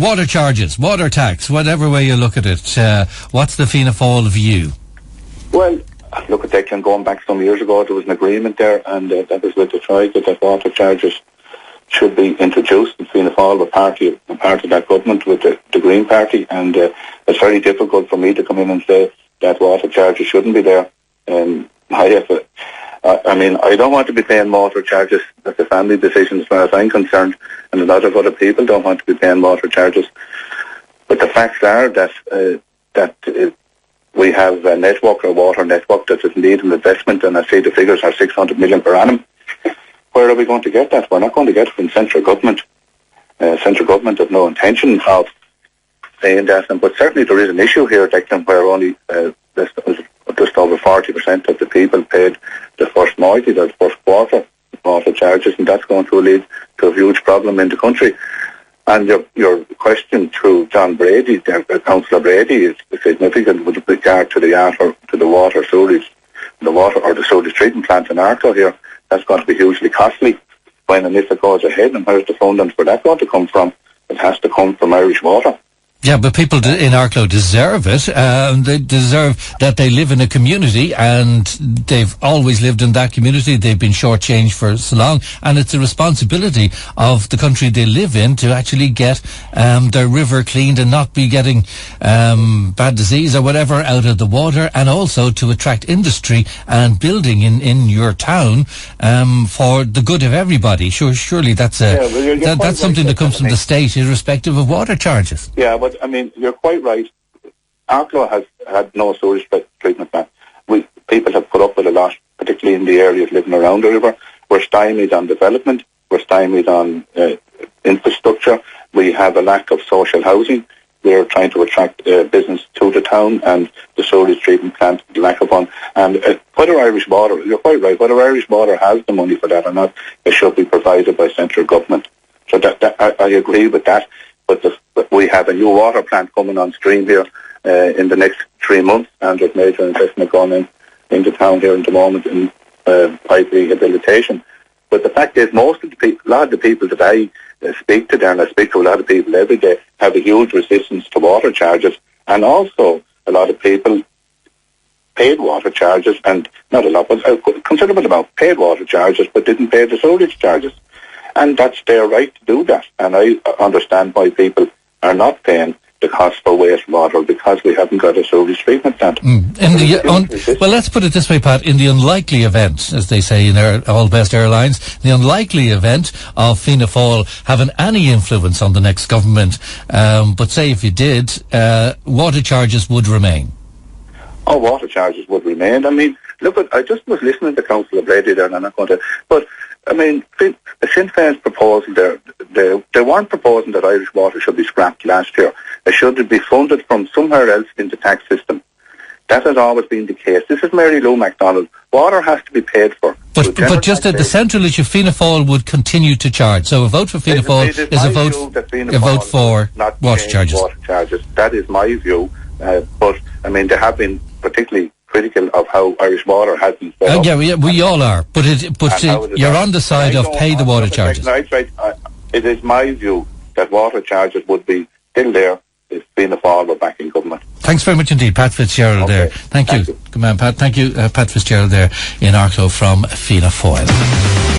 water charges, water tax, whatever way you look at it, what's the Fianna Fáil view? Well, look at Declan, going back some years ago, there was an agreement there, and that was with the Troika that water charges should be introduced. And Fianna Fáil were part of that government with the Green Party, and it's very difficult for me to come in and say that water charges shouldn't be there. I don't want to be paying water charges. That's a family decision as far as I'm concerned, and a lot of other people don't want to be paying water charges. But the facts are that we have a water network that is indeed an investment, and I see the figures are 600 million per annum. Where are we going to get that? We're not going to get it from central government. Central government have no intention of paying that, but certainly there is an issue here, Declan, where only just over 40% of the people paid the first mortgage or the first quarter water charges, and that's going to lead to a huge problem in the country. And your question through John Brady, Councillor Brady, is significant with regard to the water sewage, the sewage treatment plant in Arklow here. That's going to be hugely costly when and if it goes ahead. And where's the funding for that going to come from? It has to come from Irish Water. Yeah, but people in Arklow deserve it. They deserve that they live in a community, and they've always lived in that community. They've been shortchanged for so long, and it's a responsibility of the country they live in to actually get their river cleaned and not be getting bad disease or whatever out of the water, and also to attract industry and building in your town for the good of everybody. Surely that's that's something that comes from the state, irrespective of water charges. Yeah, but I mean, you're quite right. Arklow has had no sewage treatment plant. People have put up with a lot, particularly in the areas living around the river. We're stymied on development. We're stymied on infrastructure. We have a lack of social housing. We're trying to attract business to the town, and the sewage treatment plant, the lack of one. And whether Irish Water, you're quite right, whether Irish Water has the money for that or not, it should be provided by central government. So I agree with that. But we have a new water plant coming on stream here in the next 3 months, and there's major investment going into town here at the moment in pipe rehabilitation. But the fact is, a lot of the people that I speak to there, and I speak to a lot of people every day, have a huge resistance to water charges, and also a lot of people paid water charges, and not a lot, but a considerable amount paid water charges, but didn't pay the sewage charges. And that's their right to do that. And I understand why people are not paying the cost for wastewater, because we haven't got a sewage treatment plant. Well, let's put it this way, Pat. In the unlikely event, as they say in All Best Airlines, the unlikely event of Fianna Fáil having any influence on the next government, but say if you did, water charges would remain. Oh, water charges would remain. I mean, look, I just was listening to Councillor Brady there, and I'm not going to... But I mean, Sinn Féin's proposal there, they weren't proposing that Irish Water should be scrapped last year. It should be funded from somewhere else in the tax system. That has always been the case. This is Mary Lou MacDonald. Water has to be paid for. But just the central issue, Fianna Fáil would continue to charge. So a vote for Fianna Fáil is a vote for water charges. That is my view. But, I mean, there have been particularly critical of how Irish Water has been set up. Yeah, we all are. But you're on the side of pay the water charges. Right. It is my view that water charges would be still there if Fianna Fáil were back in government. Thanks very much indeed, Pat Fitzgerald there. Thank you. Come on, Pat. Thank you, Pat Fitzgerald there in Arklow from Fianna Fáil.